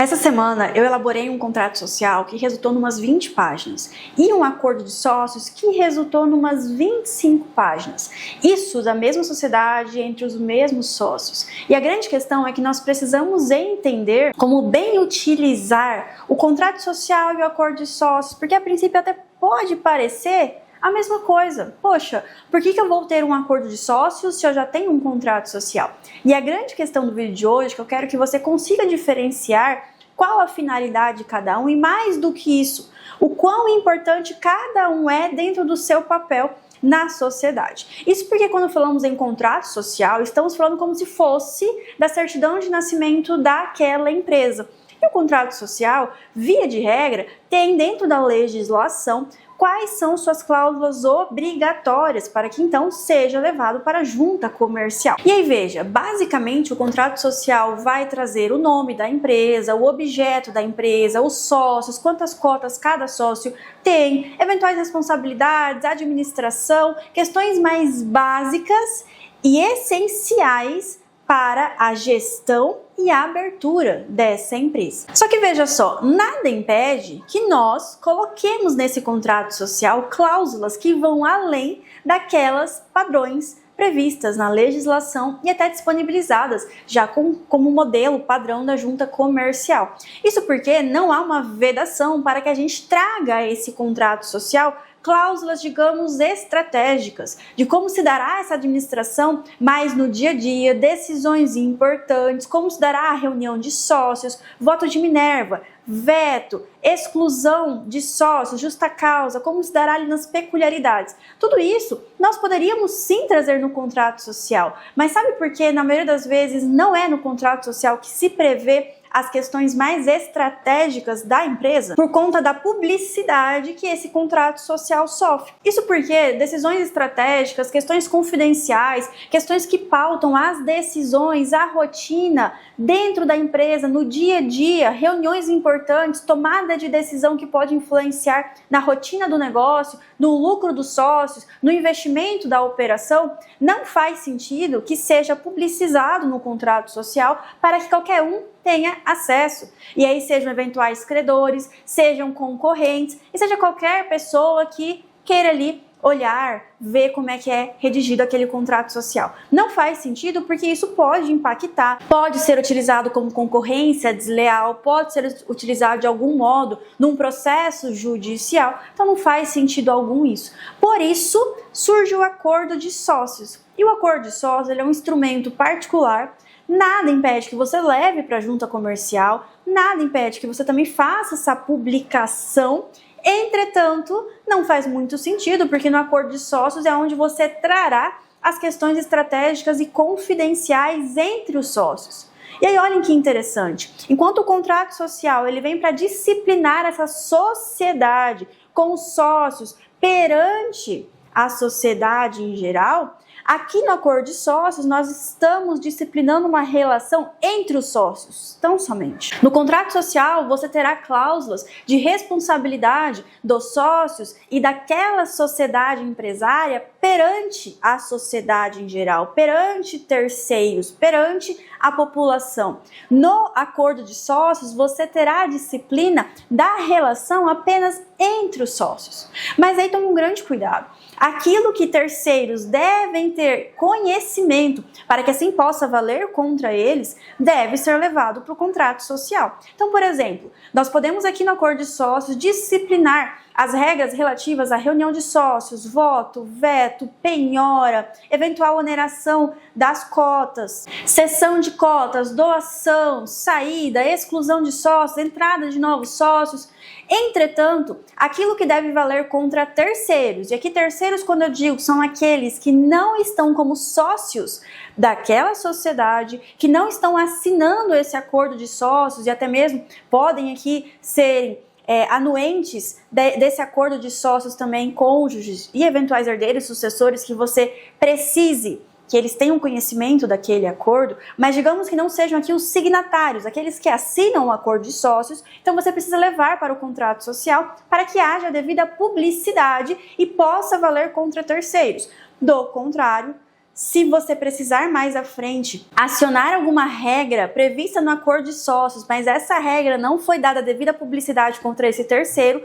Essa semana eu elaborei um contrato social que resultou em umas 20 páginas e um acordo de sócios que resultou em umas 25 páginas. Isso da mesma sociedade, entre os mesmos sócios. E a grande questão é que nós precisamos entender como bem utilizar o contrato social e o acordo de sócios, porque a princípio até pode parecer a mesma coisa. Poxa, por que eu vou ter um acordo de sócios se eu já tenho um contrato social? E a grande questão do vídeo de hoje, que eu quero que você consiga diferenciar qual a finalidade de cada um e, mais do que isso, o quão importante cada um é dentro do seu papel na sociedade. Isso porque quando falamos em contrato social, estamos falando como se fosse da certidão de nascimento daquela empresa. E o contrato social, via de regra, tem dentro da legislação quais são suas cláusulas obrigatórias para que então seja levado para a junta comercial. E aí veja, basicamente o contrato social vai trazer o nome da empresa, o objeto da empresa, os sócios, quantas cotas cada sócio tem, eventuais responsabilidades, administração, questões mais básicas e essenciais para a gestão e a abertura dessa empresa. Só que veja só, nada impede que nós coloquemos nesse contrato social cláusulas que vão além daquelas padrões previstas na legislação e até disponibilizadas já como modelo padrão da junta comercial. Isso porque não há uma vedação para que a gente traga a esse contrato social cláusulas, digamos, estratégicas de como se dará essa administração mais no dia a dia, decisões importantes, como se dará a reunião de sócios, voto de Minerva, veto, exclusão de sócios, justa causa, como se dará ali nas peculiaridades. Tudo isso nós poderíamos sim trazer no contrato social, mas sabe por que na maioria das vezes não é no contrato social que se prevê as questões mais estratégicas da empresa? Por conta da publicidade que esse contrato social sofre. Isso porque decisões estratégicas, questões confidenciais, questões que pautam as decisões, a rotina dentro da empresa, no dia a dia, reuniões importantes, tomada de decisão que pode influenciar na rotina do negócio, no lucro dos sócios, no investimento da operação, não faz sentido que seja publicizado no contrato social para que qualquer um tenha acesso. E aí sejam eventuais credores, sejam concorrentes, e seja qualquer pessoa que queira ali olhar, ver como é que é redigido aquele contrato social. Não faz sentido porque isso pode impactar, pode ser utilizado como concorrência desleal, pode ser utilizado de algum modo num processo judicial, então não faz sentido algum isso. Por isso surge o acordo de sócios. E o acordo de sócios ele é um instrumento particular. Nada impede que você leve para a junta comercial, nada impede que você também faça essa publicação. Entretanto, não faz muito sentido, porque no acordo de sócios é onde você trará as questões estratégicas e confidenciais entre os sócios. E aí olhem que interessante, enquanto o contrato social ele vem para disciplinar essa sociedade com os sócios perante a sociedade em geral, aqui no acordo de sócios, nós estamos disciplinando uma relação entre os sócios, tão somente. No contrato social, você terá cláusulas de responsabilidade dos sócios e daquela sociedade empresária perante a sociedade em geral, perante terceiros, perante a população. No acordo de sócios, você terá a disciplina da relação apenas entre os sócios. Mas aí tome um grande cuidado. Aquilo que terceiros devem ter conhecimento para que assim possa valer contra eles, deve ser levado para o contrato social. Então, por exemplo, nós podemos aqui no acordo de sócios disciplinar as regras relativas à reunião de sócios, voto, veto, penhora, eventual oneração das cotas, cessão de cotas, doação, saída, exclusão de sócios, entrada de novos sócios. Entretanto, aquilo que deve valer contra terceiros, e aqui terceiros quando eu digo são aqueles que não estão como sócios daquela sociedade, que não estão assinando esse acordo de sócios e até mesmo podem aqui serem anuentes desse acordo de sócios também, cônjuges e eventuais herdeiros sucessores que você precise que eles tenham conhecimento daquele acordo, mas digamos que não sejam aqui os signatários, aqueles que assinam o acordo de sócios, então você precisa levar para o contrato social para que haja a devida publicidade e possa valer contra terceiros. Do contrário, se você precisar mais à frente acionar alguma regra prevista no acordo de sócios, mas essa regra não foi dada devida publicidade contra esse terceiro,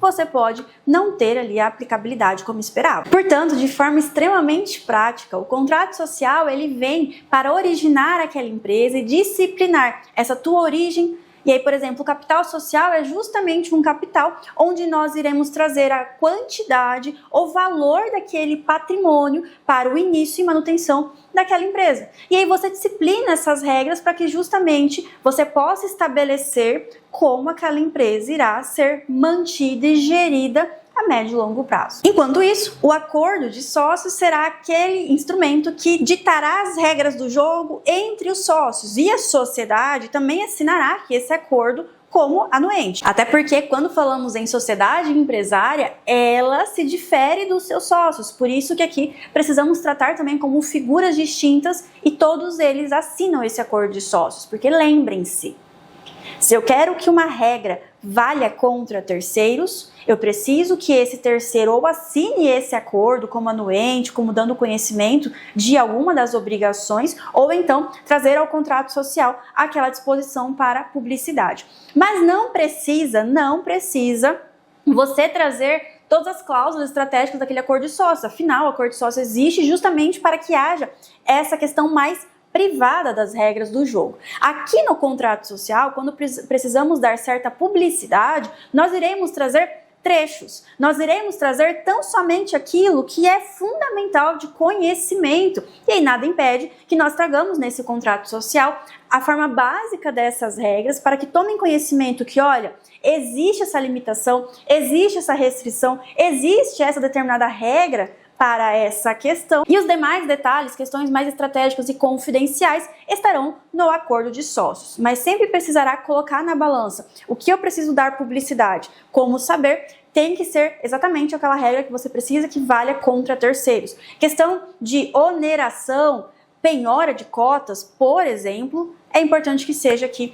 você pode não ter ali a aplicabilidade como esperava. Portanto, de forma extremamente prática, o contrato social ele vem para originar aquela empresa e disciplinar essa tua origem. E aí, por exemplo, o capital social é justamente um capital onde nós iremos trazer a quantidade ou valor daquele patrimônio para o início e manutenção daquela empresa. E aí você disciplina essas regras para que justamente você possa estabelecer como aquela empresa irá ser mantida e gerida a médio e longo prazo. Enquanto isso, o acordo de sócios será aquele instrumento que ditará as regras do jogo entre os sócios, e a sociedade também assinará esse acordo como anuente. Até porque quando falamos em sociedade empresária, ela se difere dos seus sócios. Por isso que aqui precisamos tratar também como figuras distintas e todos eles assinam esse acordo de sócios. Porque lembrem-se, se eu quero que uma regra valha contra terceiros, eu preciso que esse terceiro ou assine esse acordo como anuente, como dando conhecimento de alguma das obrigações, ou então trazer ao contrato social aquela disposição para publicidade. Mas não precisa você trazer todas as cláusulas estratégicas daquele acordo de sócios. Afinal, o acordo de sócios existe justamente para que haja essa questão mais privada das regras do jogo. Aqui no contrato social, quando precisamos dar certa publicidade, nós iremos trazer trechos. Nós iremos trazer tão somente aquilo que é fundamental de conhecimento. E aí nada impede que nós tragamos nesse contrato social a forma básica dessas regras para que tomem conhecimento que, olha, existe essa limitação, existe essa restrição, existe essa determinada regra para essa questão. E os demais detalhes, questões mais estratégicas e confidenciais, estarão no acordo de sócios. Mas sempre precisará colocar na balança o que eu preciso dar publicidade, como saber, tem que ser exatamente aquela regra que você precisa que valha contra terceiros. Questão de oneração, penhora de cotas, por exemplo, é importante que seja aqui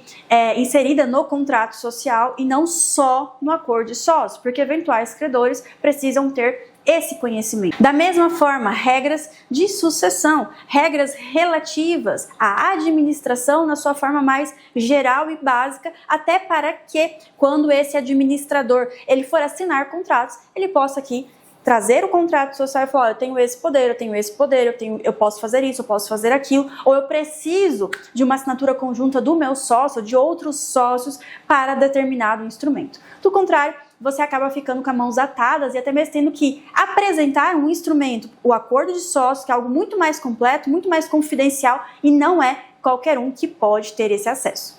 inserida no contrato social e não só no acordo de sócios, porque eventuais credores precisam ter esse conhecimento. Da mesma forma, regras de sucessão, regras relativas à administração na sua forma mais geral e básica, até para que quando esse administrador ele for assinar contratos, ele possa aqui trazer o contrato social e falar, eu tenho esse poder, eu tenho esse poder, eu posso fazer isso, eu posso fazer aquilo, ou eu preciso de uma assinatura conjunta do meu sócio, de outros sócios para determinado instrumento. Do contrário, você acaba ficando com as mãos atadas e até mesmo tendo que apresentar um instrumento, o acordo de sócios, que é algo muito mais completo, muito mais confidencial e não é qualquer um que pode ter esse acesso.